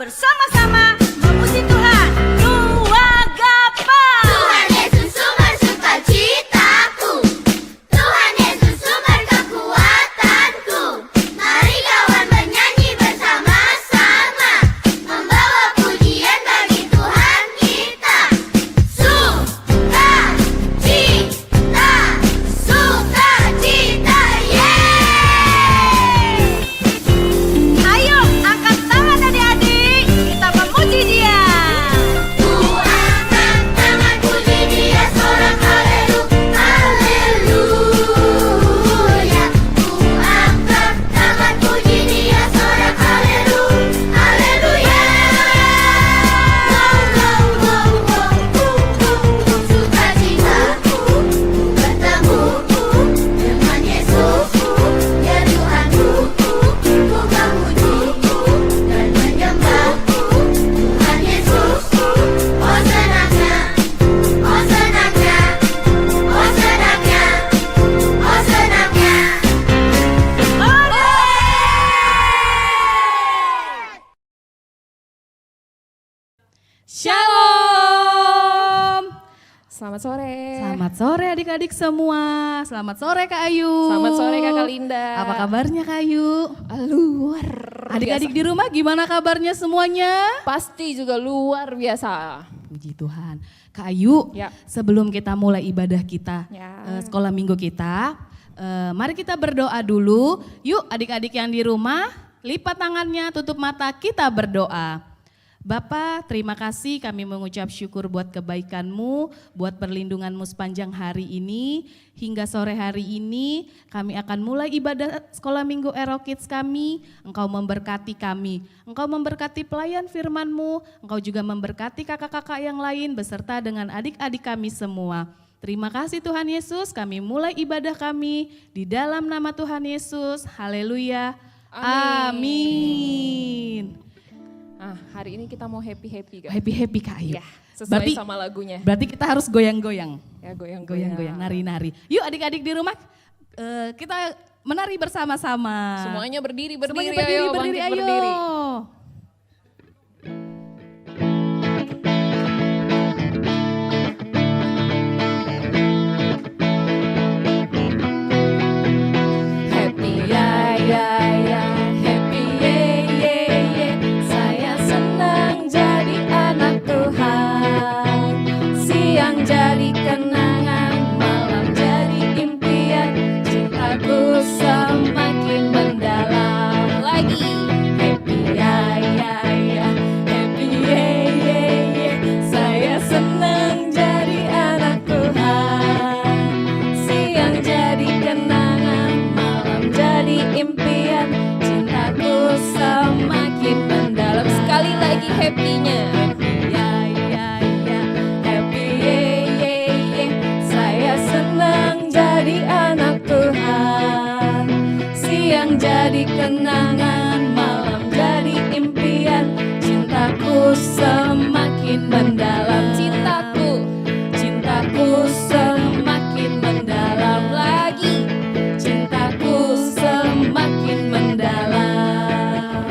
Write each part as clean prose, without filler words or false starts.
bersama-sama memuji Tuhan. Nuwagapa. Tuhan Yesus sumber sukacitaku, Tuhan Yesus sumber kekuatanku. Mari kawan bernyanyi bersama-sama, membawa pujian bagi Tuhan kita. Sukacita, yeay! Ayo angkat tangan adik-adik, kita memuji Dia. Ku angkat tangan puji Dia, sorak haleluya. Ku angkat tangan puji Dia, sorak haleluya. Sukacitaku bertemu dengan Yesusku, ya Tuhanku. Ku memujiku dan menyembahku Tuhan Yesusku. Oh senangnya, oh senangnya, oh senangnya, oh senangnya. Shalom. Selamat sore. Selamat sore adik-adik semua. Selamat sore Kak Ayu. Selamat sore Kakak Linda. Apa kabarnya Kak Ayu? Luar Adik-adik di rumah gimana kabarnya semuanya? pasti juga luar biasa. Puji Tuhan. Kak Ayu, Ya. sebelum kita mulai ibadah kita, Ya. sekolah minggu kita, mari kita berdoa dulu. Yuk adik-adik yang di rumah, lipat tangannya, tutup mata, kita berdoa. Bapa, terima kasih kami mengucap syukur buat kebaikan-Mu, buat perlindungan-Mu sepanjang hari ini. Hingga sore hari ini kami akan mulai ibadah sekolah minggu Ero Kids kami. Engkau memberkati kami, Engkau memberkati pelayan firman-Mu, Engkau juga memberkati kakak-kakak yang lain beserta dengan adik-adik kami semua. Terima kasih Tuhan Yesus, kami mulai ibadah kami di dalam nama Tuhan Yesus. Haleluya. Amin. Hari ini kita mau happy-happy kan? Happy-happy Kak Ayu. Ya, sesuai sama lagunya. Berarti kita harus goyang-goyang. Ya goyang-goyang. Goyang-goyang, nari-nari. Yuk adik-adik di rumah kita menari bersama-sama. Semuanya berdiri, Semuanya berdiri, berdiri, ayo, berdiri, bangkit, ayo. berdiri. Happy ya ya ya, happy ye ye ye. Saya senang jadi anak Tuhan. Siang jadi kenangan, malam jadi impian. Cintaku semakin mendalam lagi. Happy ya ya ya, happy ye ye ye. Saya senang jadi anak Tuhan. Siang jadi kenangan, malam jadi impian. Cintaku semakin mendalam. Sekali lagi happy-nya. Happy ya ya ya, happy ye ye ye. Saya senang jadi anak Tuhan. Siang jadi kenangan, malam jadi impian. Cintaku semakin mendalam. Cintaku semakin mendalam lagi. Cintaku semakin mendalam.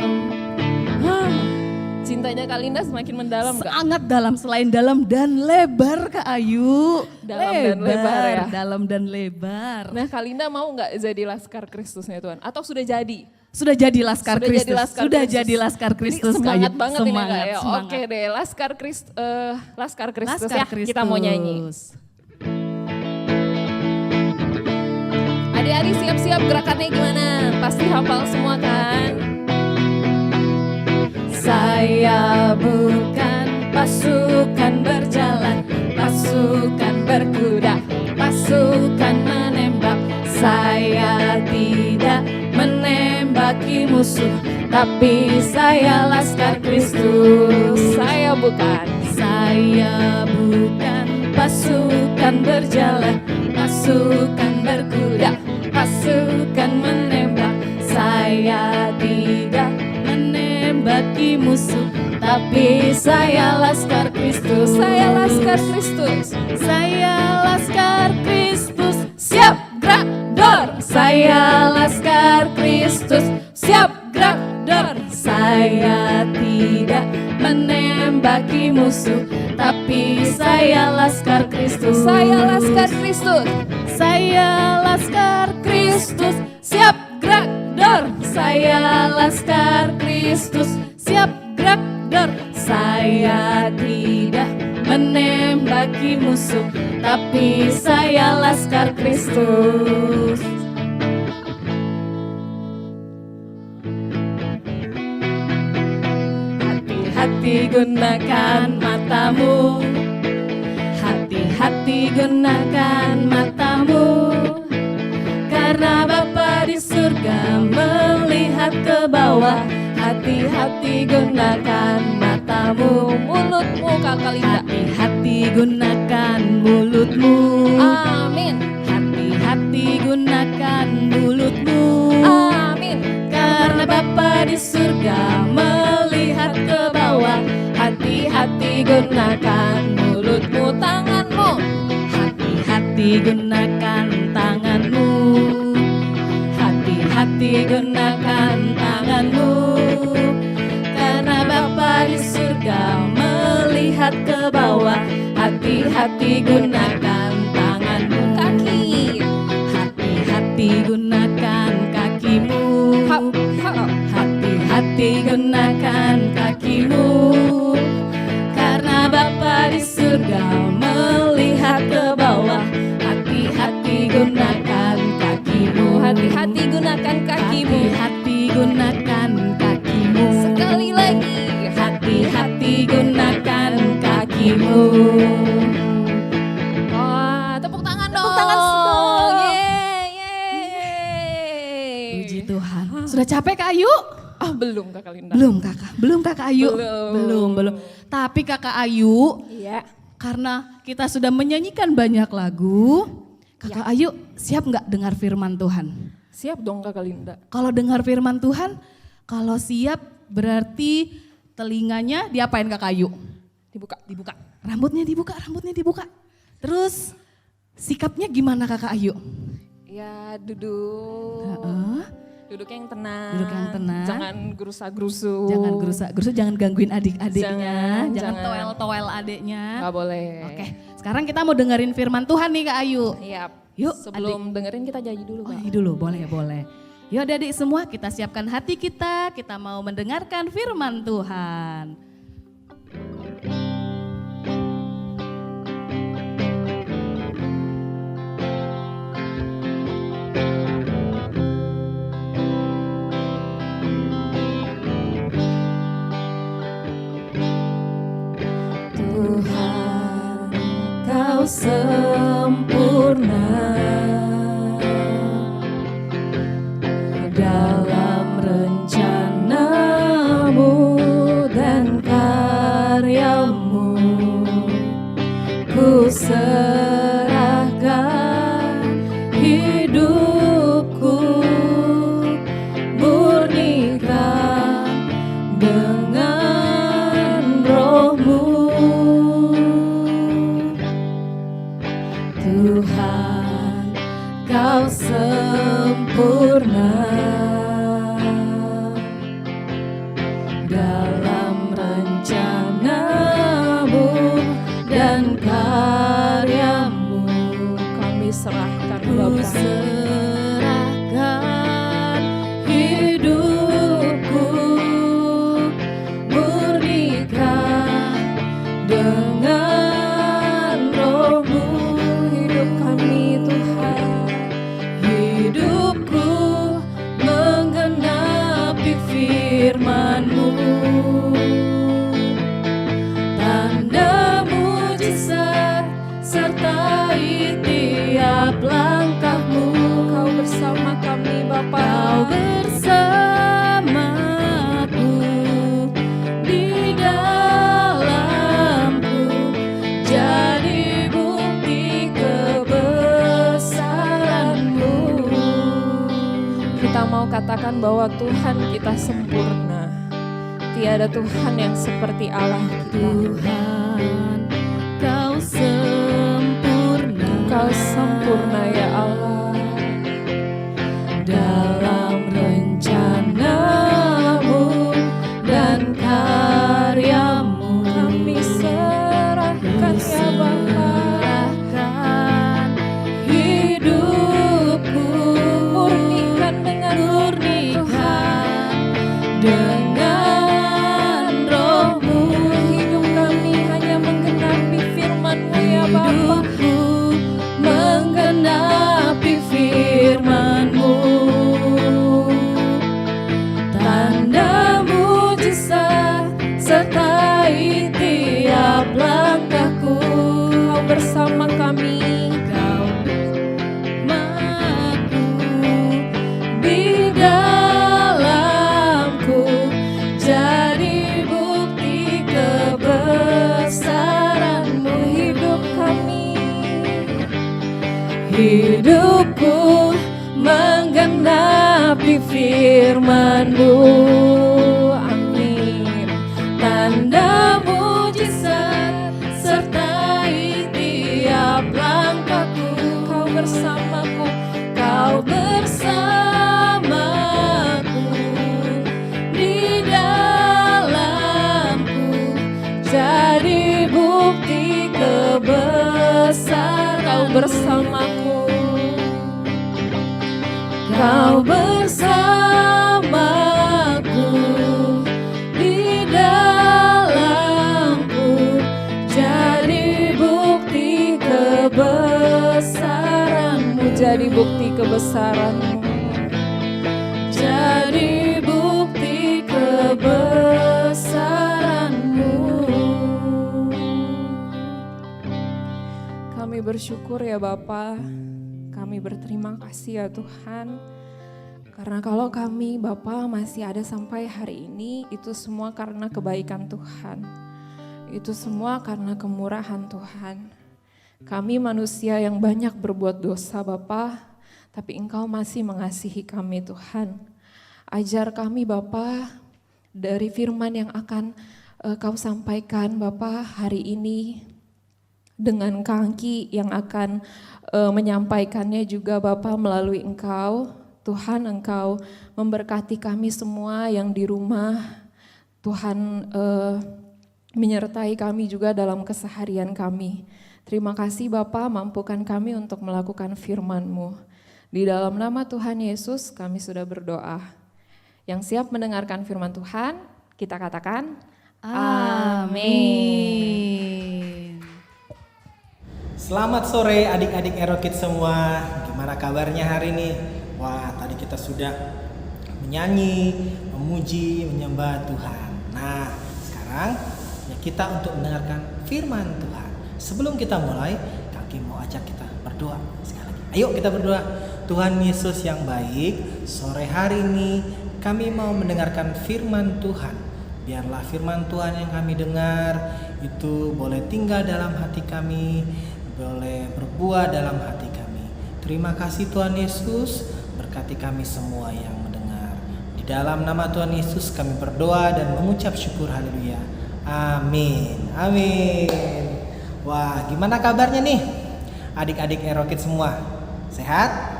Cintanya Kak Linda semakin mendalam gak? Sangat dalam, selain dalam dan lebar Kak Ayu. Dalam dan lebar ya. Dalam dan lebar. Nah Kak Linda mau gak jadi Laskar Kristusnya Tuhan? Atau sudah jadi? Sudah jadi Laskar Sudah jadi Kristus. Laskar Sudah Kristus. jadi Laskar Kristus. Ini Kak Ayu. semangat banget ini Kak ya. Semangat. Oke deh, Laskar Kristus Laskar ya. Kita mau nyanyi. Adik-adik siap-siap, gerakannya gimana? Pasti hafal semua kan? Saya bukan pasukan berjalan, pasukan berkuda, pasukan menembak. Saya tidak menembaki musuh, tapi saya Laskar Kristus. Saya bukan pasukan berjalan, pasukan berkuda, pasukan menembak. Saya tidak menembaki musuh, tapi saya Laskar Kristus. Saya Laskar Kristus. Saya Laskar Kristus. Siap gerak dor. Saya Laskar Kristus. Siap gerak dor. Saya tidak menembaki musuh, tapi saya Laskar Kristus. Saya Laskar Kristus. Saya Laskar Kristus, siap gerak dor. Saya Laskar Kristus, siap gerak dor. Saya tidak menembaki musuh, tapi saya Laskar Kristus. Hati-hati gunakan matamu, hati-hati gunakan matamu, karena Bapa di surga melihat ke bawah. Hati-hati gunakan matamu, Mulutmu Kakak Linda. hati-hati gunakan mulutmu. Amin. Hati-hati gunakan mulutmu, Amin. karena Bapa di surga melihat ke bawah. Hati-hati gunakan mulutmu, tanganmu. Hati-hati gunakan tanganmu. Hati-hati gunakan tanganmu, karena Bapa di surga melihat ke bawah. Hati-hati gunakan tanganmu. Kaki. Hati-hati gunakan kakimu. Hap, hap. Hati-hati gunakan kakimu, karena Bapa di surga melihat ke bawah. Hati-hati gunakan kakimu. Hati-hati gunakan kakimu. Hati-hati gunakan kakimu. Sekali lagi. Hati-hati gunakan kakimu. Wah, tepuk tangan dong. Tepuk tangan dong. Yeay, yeay. Puji Tuhan. Sudah capek Kak Ayu? Ah, belum Kakak Linda. Belum Kakak Ayu. Belum. Belum. Tapi Kakak Ayu, Iya. karena kita sudah menyanyikan banyak lagu, Kakak Ayu siap nggak dengar firman Tuhan? Siap dong Kakak Linda. Kalau dengar firman Tuhan, kalau siap berarti telinganya diapain Kakak Ayu? Dibuka. Rambutnya dibuka. Terus sikapnya gimana Kakak Ayu? Ya, duduk. Heeh. Duduk yang tenang. Duduk yang tenang. Jangan gerusa-gerusu. Jangan gerusa, jangan gangguin adik-adiknya, jangan Jangan. toel-toel adiknya. Nggak boleh. Oke, sekarang kita mau dengerin firman Tuhan nih Kak Ayu. Iya. Yuk, Sebelum dengerin kita janji dulu, Oh, Kak. ini dulu, boleh. Yuk adik-adik semua, kita siapkan hati kita mau mendengarkan firman Tuhan. Tuhan, Kau sempurna dalam rencanamu dan karyamu. Ku serahkan hidupku, murnikan dengan rohmu. Tuhan, Kau sempurna dalam rencanamu dan karyamu. Kami serahkan Ku Bapak. serahkan hidupku, murnikan dengan rohmu. Hidup kami Tuhan. Hidupku menggenapi firman-Mu. Tanda mujizat sertai tiap langkahmu. Kau bersama kami Bapak. Kau bersamaku di dalamku, jadi bukti kebesaran-Mu. Kita mau katakan bahwa Tuhan kita sempurna. Tiada Tuhan yang seperti Allah kita. Tuhan, Kau sempurna. Kau sempurna ya Allah. Dalam rencanamu dan karyamu. Kami hidupku menggenapi firman-Mu. Amin. Tanda mujizat sertai tiap langkahku. Kau bersamaku, Kau bersamaku di dalamku, jadi bukti kebesaran. Kau bersamaku, Kau bersamaku di dalamku, jadi bukti kebesaran-Mu, jadi bukti kebesaran-Mu, jadi bukti kebesaran-Mu. Kami bersyukur ya Bapa, kami berterima kasih ya Tuhan. Karena kalau kami Bapa masih ada sampai hari ini, itu semua karena kebaikan Tuhan. Itu semua karena kemurahan Tuhan. Kami manusia yang banyak berbuat dosa Bapa, tapi Engkau masih mengasihi kami Tuhan. Ajar kami Bapa dari firman yang akan Kau sampaikan Bapa hari ini, dengan Kangki yang akan menyampaikannya juga Bapa melalui Engkau. Tuhan, Engkau memberkati kami semua yang di rumah. Tuhan menyertai kami juga dalam keseharian kami. Terima kasih Bapa, mampukan kami untuk melakukan firman-Mu. Di dalam nama Tuhan Yesus kami sudah berdoa. Yang siap mendengarkan firman Tuhan, kita katakan amin. Selamat sore adik-adik Erokid semua. Gimana kabarnya hari ini? Wah, tadi kita sudah menyanyi, memuji, menyembah Tuhan. Nah, sekarang ya kita untuk mendengarkan firman Tuhan. Sebelum kita mulai, Kaki mau ajak kita berdoa sekali lagi. Ayo kita berdoa. Tuhan Yesus yang baik, sore hari ini kami mau mendengarkan firman Tuhan. Biarlah firman Tuhan yang kami dengar itu boleh tinggal dalam hati kami, boleh berbuah dalam hati kami. Terima kasih Tuhan Yesus, berkati kami semua yang mendengar. Di dalam nama Tuhan Yesus kami berdoa dan mengucap syukur, haleluya. Amin. Amin. Wah, gimana kabarnya nih adik-adik Erokid semua? Sehat?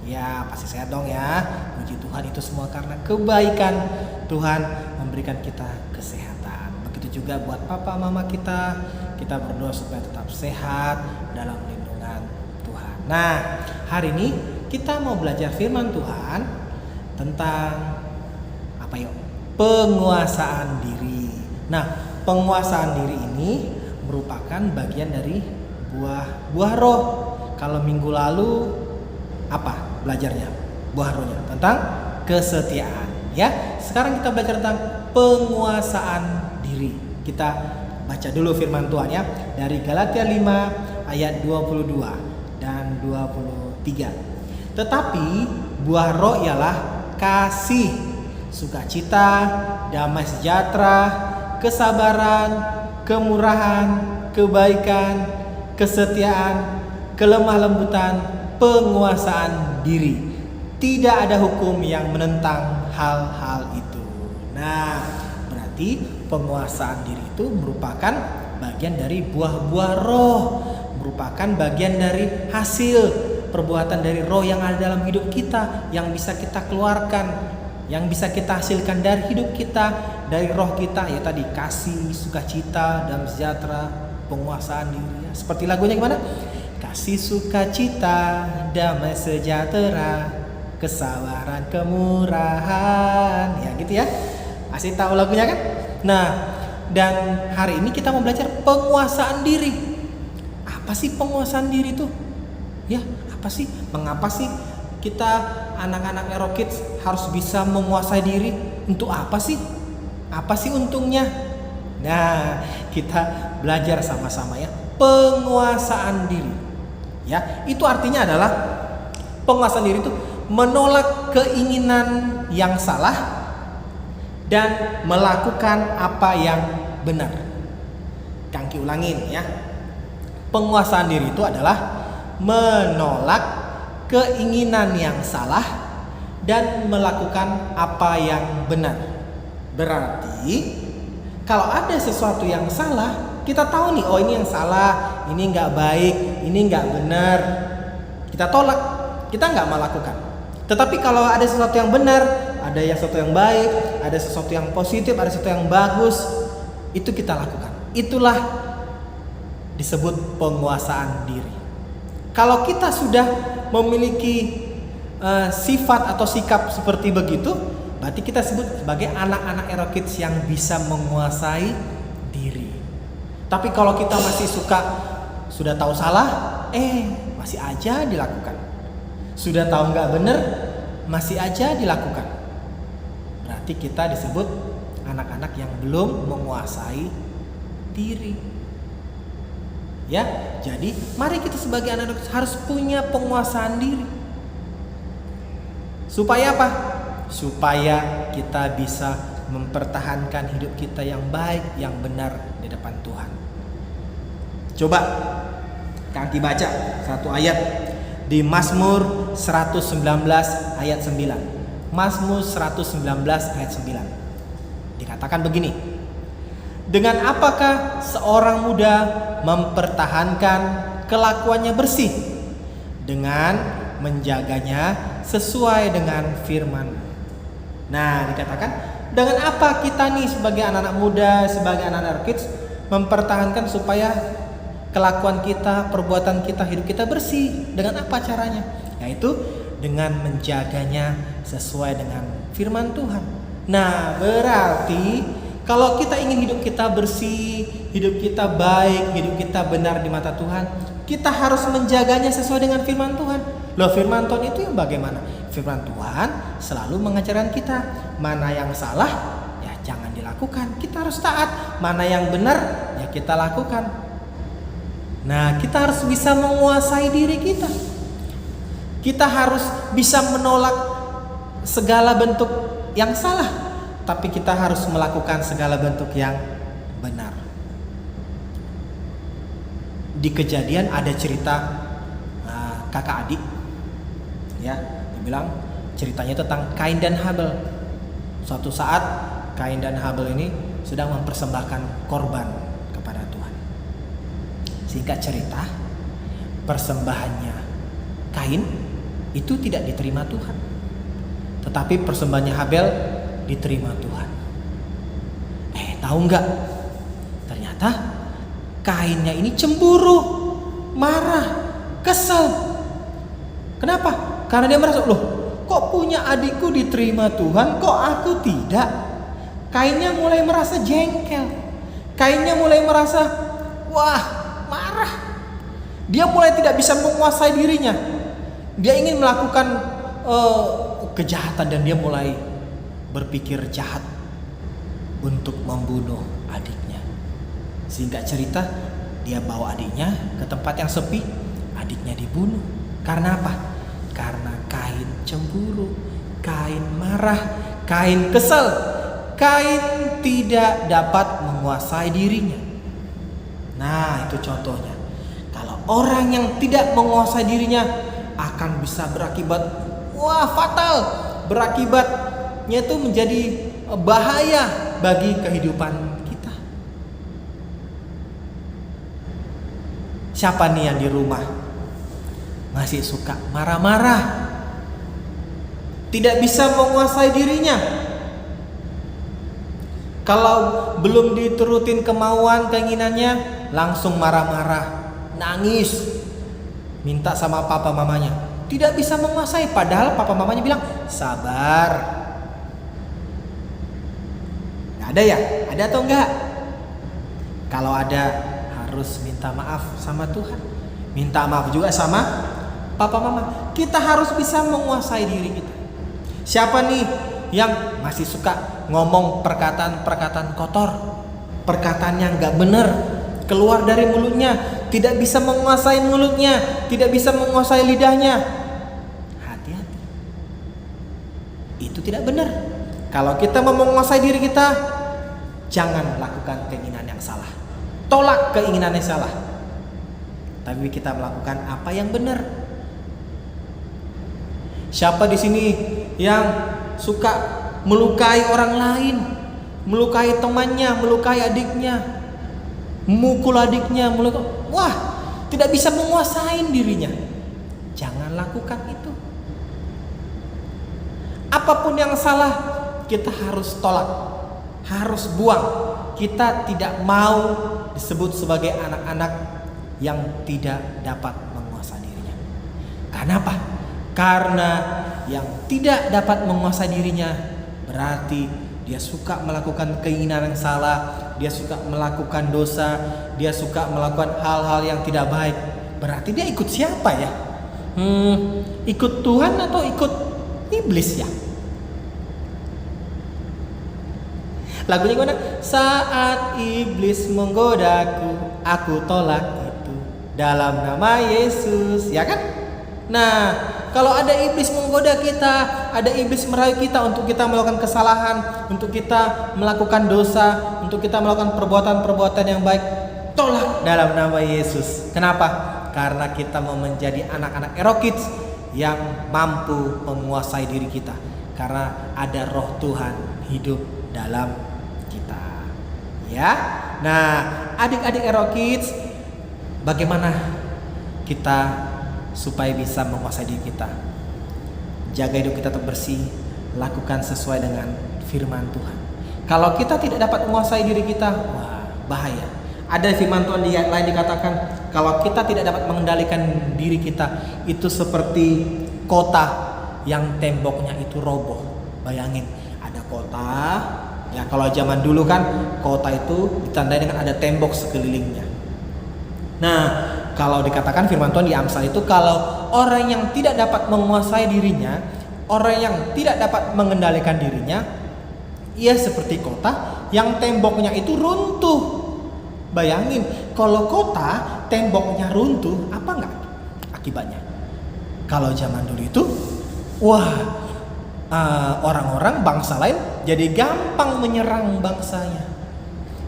Ya, pasti sehat dong ya. Puji Tuhan, itu semua karena kebaikan Tuhan memberikan kita kesehatan. Begitu juga buat papa mama kita. Kita berdoa supaya tetap sehat dalam lindungan Tuhan. Nah, hari ini kita mau belajar firman Tuhan tentang apa yuk? Penguasaan diri. Nah, penguasaan diri ini merupakan bagian dari buah roh. Kalau minggu lalu apa belajarnya? Buah rohnya tentang kesetiaan, ya. Sekarang kita belajar tentang penguasaan diri. Kita baca dulu firman Tuhan ya, dari Galatia 5 ayat 22 dan 23. Tetapi buah roh ialah kasih, sukacita, damai sejahtera, kesabaran, kemurahan, kebaikan, kesetiaan, kelemah lembutan, penguasaan diri. Tidak ada hukum yang menentang hal-hal itu. Nah, berarti penguasaan diri itu merupakan bagian dari buah-buah roh, merupakan bagian dari hasil perbuatan dari roh yang ada dalam hidup kita, yang bisa kita keluarkan, yang bisa kita hasilkan dari hidup kita, dari roh kita, ya tadi kasih, sukacita, damai sejahtera, penguasaan diri. Seperti lagunya gimana? Kasih, sukacita, damai sejahtera, kesabaran, kemurahan, ya gitu ya. Masih tahu lagunya kan? Nah, dan hari ini kita mau belajar penguasaan diri. Apa sih penguasaan diri itu? Ya, apa sih? Mengapa sih kita anak-anak Erokids harus bisa menguasai diri? Untuk apa sih? Apa sih untungnya? Nah, kita belajar sama-sama ya. Penguasaan diri. Ya, itu artinya adalah penguasaan diri itu menolak keinginan yang salah dan melakukan apa yang benar. Kangki ulangin ya. Penguasaan diri itu adalah menolak keinginan yang salah dan melakukan apa yang benar. Berarti kalau ada sesuatu yang salah, kita tahu nih, oh ini yang salah, ini nggak baik, ini nggak benar. Kita tolak, kita nggak melakukan. Tetapi kalau ada sesuatu yang benar, ada sesuatu yang baik, ada sesuatu yang positif, ada sesuatu yang bagus, itu kita lakukan. Itulah disebut penguasaan diri. Kalau kita sudah memiliki sifat atau sikap seperti begitu, berarti kita sebut sebagai anak-anak Hero Kids yang bisa menguasai diri. Tapi kalau kita masih sudah tahu salah, masih aja dilakukan. Sudah tahu nggak benar, masih aja dilakukan. Berarti kita disebut anak-anak yang belum menguasai diri. Ya, jadi mari kita sebagai anak-anak harus punya penguasaan diri. Supaya apa? Supaya kita bisa mempertahankan hidup kita yang baik, yang benar di depan Tuhan. Coba Kaki baca satu ayat di Mazmur 119 ayat 9. Mazmur 119 ayat 9. Dikatakan begini. Dengan apakah seorang muda mempertahankan kelakuannya bersih? Dengan menjaganya sesuai dengan firman. Nah, dikatakan dengan apa kita nih sebagai anak-anak muda, sebagai anak-anak kids mempertahankan supaya kelakuan kita, perbuatan kita, hidup kita bersih. Dengan apa caranya? Yaitu dengan menjaganya sesuai dengan firman Tuhan. Nah, berarti kalau kita ingin hidup kita bersih, hidup kita baik, hidup kita benar di mata Tuhan, kita harus menjaganya sesuai dengan firman Tuhan. Loh, firman Tuhan itu yang bagaimana? Firman Tuhan selalu mengajarkan kita mana yang salah, ya jangan dilakukan. Kita harus taat. Mana yang benar, ya kita lakukan. Nah, kita harus bisa menguasai diri kita. Kita harus bisa menolak segala bentuk yang salah, tapi kita harus melakukan segala bentuk yang benar. Di Kejadian ada cerita kakak adik, ya, dibilang ceritanya tentang Kain dan Habel. Suatu saat Kain dan Habel ini sedang mempersembahkan korban kepada Tuhan. Singkat cerita, persembahannya Kain itu tidak diterima Tuhan, tetapi persembahannya Habel diterima Tuhan. Tahu nggak? Ternyata Kainnya ini cemburu, marah, kesal. Kenapa? Karena dia merasa, loh, kok punya adikku diterima Tuhan, kok aku tidak? Kainnya mulai merasa jengkel. Kainnya mulai merasa, wah, marah. Dia mulai tidak bisa menguasai dirinya. Dia ingin melakukan kejahatan dan dia mulai berpikir jahat untuk membunuh adiknya. Singkat cerita, dia bawa adiknya ke tempat yang sepi. Adiknya dibunuh. Karena apa? Karena Kain cemburu, Kain marah, Kain kesal. Kain tidak dapat menguasai dirinya. Nah, itu contohnya. Kalau orang yang tidak menguasai dirinya akan bisa berakibat fatal. Berakibatnya itu menjadi bahaya bagi kehidupan kita. Siapa nih yang di rumah masih suka marah-marah, tidak bisa menguasai dirinya? Kalau belum diturutin kemauan, keinginannya, langsung marah-marah, nangis, minta sama papa mamanya. Tidak bisa menguasai, padahal papa mamanya bilang sabar. Gak ada ya? Ada atau enggak? Kalau ada, harus minta maaf sama Tuhan, minta maaf juga sama papa mama. Kita harus bisa menguasai diri kita. Siapa nih yang masih suka ngomong perkataan-perkataan kotor, perkataan yang gak benar keluar dari mulutnya, tidak bisa menguasai mulutnya, tidak bisa menguasai lidahnya? Hati-hati, itu tidak benar. Kalau kita mau menguasai diri kita, jangan lakukan keinginan yang salah, tolak keinginan yang salah, tapi kita melakukan apa yang benar. Siapa di sini yang suka melukai orang lain, melukai temannya, melukai adiknya, memukul adiknya, wah, tidak bisa menguasai dirinya. Jangan lakukan itu. Apapun yang salah, kita harus tolak, harus buang. Kita tidak mau disebut sebagai anak-anak yang tidak dapat menguasai dirinya. Kenapa? Karena yang tidak dapat menguasai dirinya berarti dia suka melakukan keinginan yang salah, dia suka melakukan dosa, dia suka melakukan hal-hal yang tidak baik. Berarti dia ikut siapa ya? Ikut Tuhan atau ikut iblis ya? Lagunya gimana? Saat iblis menggodaku, aku tolak itu dalam nama Yesus, ya kan? Nah, kalau ada iblis menggoda kita, ada iblis merayu kita untuk kita melakukan kesalahan, untuk kita melakukan dosa, untuk kita melakukan perbuatan-perbuatan yang baik, tolak dalam nama Yesus. Kenapa? Karena kita mau menjadi anak-anak Erokids yang mampu menguasai diri kita. Karena ada roh Tuhan hidup dalam kita. Ya. Nah, adik-adik Erokids, bagaimana kita supaya bisa menguasai diri kita? Jaga hidup kita tetap bersih, lakukan sesuai dengan firman Tuhan. Kalau kita tidak dapat menguasai diri kita, wah, bahaya. Ada firman Tuhan di ayat lain dikatakan, kalau kita tidak dapat mengendalikan diri kita, itu seperti kota yang temboknya itu roboh. Bayangin, ada kota, ya kalau zaman dulu kan kota itu ditandai dengan ada tembok sekelilingnya. Nah, kalau dikatakan firman Tuhan di Amsal itu, kalau orang yang tidak dapat menguasai dirinya, orang yang tidak dapat mengendalikan dirinya, ia seperti kota yang temboknya itu runtuh. Bayangin, kalau kota temboknya runtuh, apa enggak akibatnya? Kalau zaman dulu itu, wah, orang-orang bangsa lain jadi gampang menyerang bangsanya.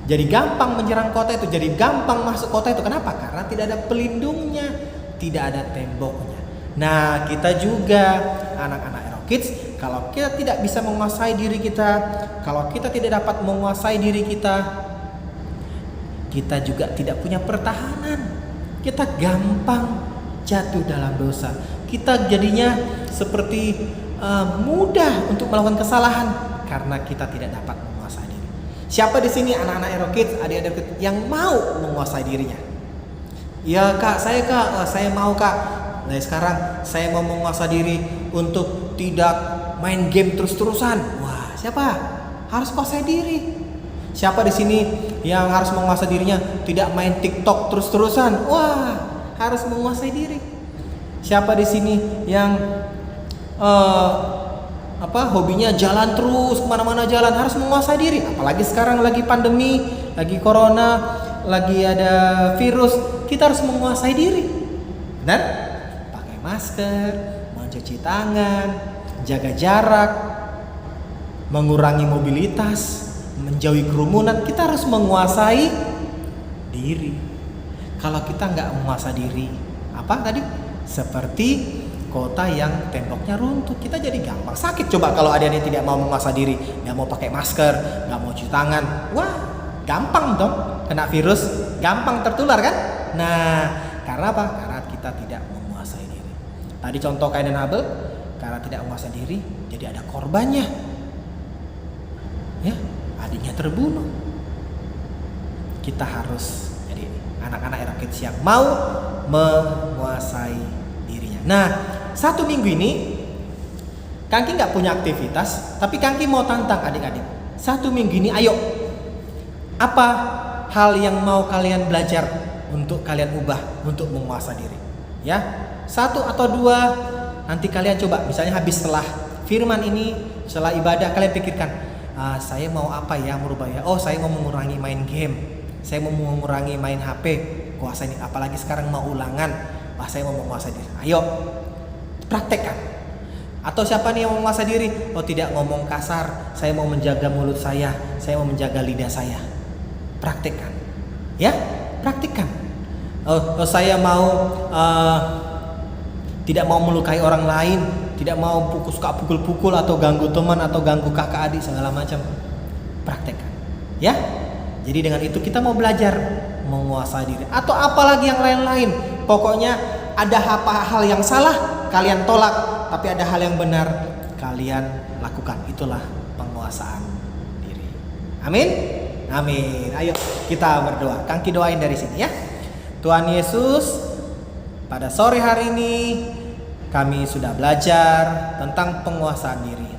Jadi gampang menyerang kota itu, jadi gampang masuk kota itu. Kenapa? Karena tidak ada pelindungnya, tidak ada temboknya. Nah, kita juga anak-anak Erokids, kalau kita tidak bisa menguasai diri kita, kalau kita tidak dapat menguasai diri kita, kita juga tidak punya pertahanan. Kita gampang jatuh dalam dosa. Kita jadinya seperti mudah untuk melakukan kesalahan karena kita tidak dapat menguasai diri. Siapa di sini anak-anak Erokids, adik-adik yang mau menguasai dirinya? Ya kak, saya mau kak. Nah sekarang saya mau menguasai diri untuk tidak main game terus-terusan. Wah, siapa? Harus kuasai diri. Siapa di sini yang harus menguasai dirinya tidak main TikTok terus-terusan? Wah, harus menguasai diri. Siapa di sini yang hobinya jalan terus, kemana-mana jalan, harus menguasai diri. Apalagi sekarang lagi pandemi, lagi corona, lagi ada virus, kita harus menguasai diri. Benar? Pakai masker, mencuci tangan, jaga jarak, mengurangi mobilitas, menjauhi kerumunan. Kita harus menguasai diri. Kalau kita nggak menguasai diri, apa tadi? Seperti kota yang temboknya runtuh, kita jadi gampang sakit. Coba kalau adik-adik tidak mau menguasai diri, nggak mau pakai masker, nggak mau cuci tangan, wah gampang dong kena virus, gampang tertular kan? Nah, karena apa? Karena kita tidak menguasai diri. Tadi contoh Kain dan Habel, karena tidak menguasai diri, jadi ada korbannya. Ya, adiknya terbunuh. Kita harus jadi anak-anak Erokids yang mau menguasai dirinya. Nah, 1 minggu ini Kangki nggak punya aktivitas, tapi Kangki mau tantang adik-adik. 1 minggu ini, ayo, apa hal yang mau kalian belajar untuk kalian ubah untuk menguasai diri? Ya, 1 atau 2, nanti kalian coba. Misalnya habis setelah firman ini, setelah ibadah, kalian pikirkan, saya mau apa ya merubah ya? Oh, saya mau mengurangi main game, saya mau mengurangi main HP, kuasai ini. Apalagi sekarang mau ulangan, saya mau menguasai diri. Ayo, praktekkan. Atau siapa nih yang mau menguasai diri? Oh, tidak ngomong kasar, saya mau menjaga mulut saya mau menjaga lidah saya. Praktekkan, ya, praktekkan. Oh, saya mau tidak mau melukai orang lain, tidak mau suka pukul-pukul atau ganggu teman atau ganggu kakak adik segala macam. Praktekkan, ya. Jadi dengan itu kita mau belajar menguasai diri atau apalagi yang lain-lain. Pokoknya ada hal yang salah kalian tolak, tapi ada hal yang benar kalian lakukan. Itulah penguasaan diri. Amin. Amin. Ayo kita berdoa. Kangki doain dari sini ya. Tuhan Yesus, pada sore hari ini kami sudah belajar tentang penguasaan diri.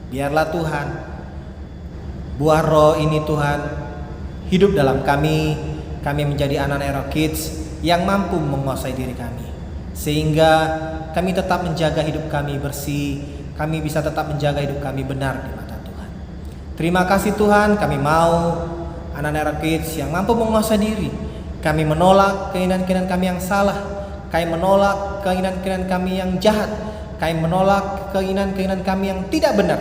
Biarlah Tuhan, buah roh ini Tuhan hidup dalam kami menjadi anak-anak Rock Kids yang mampu menguasai diri kami. Sehingga kami tetap menjaga hidup kami bersih, kami bisa tetap menjaga hidup kami benar di mata Tuhan. Terima kasih Tuhan, kami mau anak-anak Rock Kids yang mampu menguasai diri. Kami menolak keinginan-keinginan kami yang salah, kami menolak keinginan-keinginan kami yang jahat, kami menolak keinginan-keinginan kami yang tidak benar.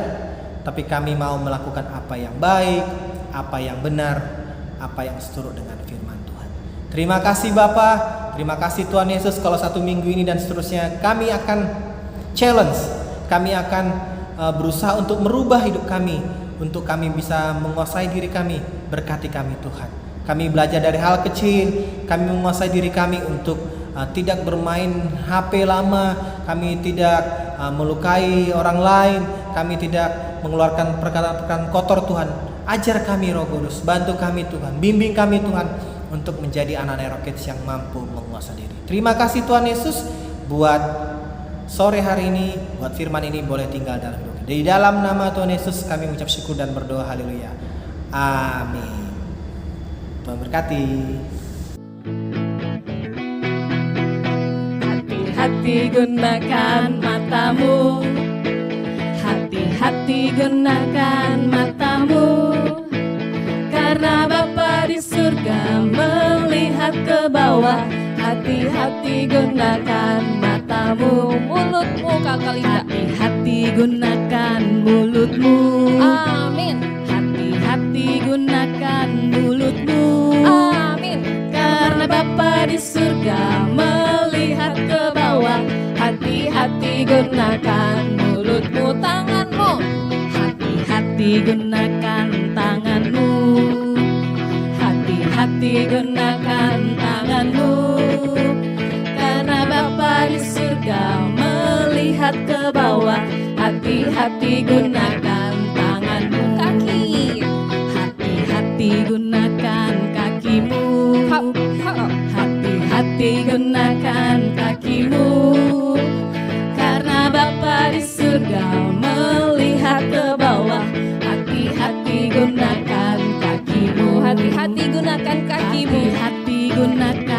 Tapi kami mau melakukan apa yang baik, apa yang benar, apa yang seturut dengan firman Tuhan. Terima kasih Bapa, terima kasih Tuhan Yesus. Kalau 1 minggu ini dan seterusnya kami akan challenge, kami akan berusaha untuk merubah hidup kami, untuk kami bisa menguasai diri kami. Berkati kami Tuhan. Kami belajar dari hal kecil, kami menguasai diri kami untuk tidak bermain HP lama, kami tidak melukai orang lain, kami tidak mengeluarkan perkataan-perkataan kotor Tuhan. Ajar kami Roh Kudus, bantu kami Tuhan, bimbing kami Tuhan untuk menjadi anak-anak Rock Kids yang mampu menguasai diri. Terima kasih Tuhan Yesus buat sore hari ini, buat firman ini boleh tinggal dalam hidup. Di dalam nama Tuhan Yesus kami mengucap syukur dan berdoa, haleluya. Amin. Tuhan berkati. Hati-hati gunakan matamu, hati-hati gunakan matamu, karena Bapa di surga melihat ke bawah. Hati-hati gunakan matamu, mulutmu Kakak Linda. Hati-hati gunakan mulutmu. Amin. Hati-hati gunakan mulutmu. Amin. Karena Bapa di surga melihat ke bawah. Hati-hati gunakan mulutmu, tanganmu. Hati-hati gunakan tanganmu. Hati-hati gunakan tanganmu. Karena Bapa di surga melihat ke bawah. Hati-hati gunakan tanganmu. Kaki. Hati-hati gunakan kakimu. Hati-hati gunakan kakimu. Karena Bapa di surga melihat ke bawah. Hati-hati gunakan kakimu. Hati-hati gunakan kakimu. Hati-hati gunakan